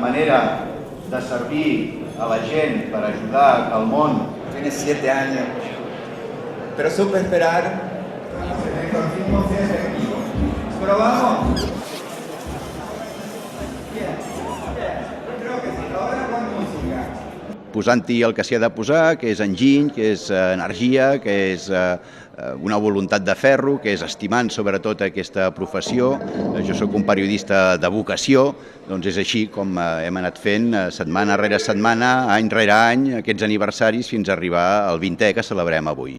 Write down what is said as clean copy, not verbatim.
Manera de servir a la gent per ajudar al món. Tiene 7 años, pero supe esperar. El exorcismo sea efectivo. ¿Probamos? Bien, yo creo que sí. Ahora con música. Posant-hi el que s'hi ha de posar, que és enginy, que és energia, que és una voluntat de ferro, que és estimant sobretot aquesta professió. Jo sóc un periodista de vocació, doncs és així com hem anat fent setmana rere setmana, any rere any, aquests aniversaris fins a arribar al 20è que celebrem avui.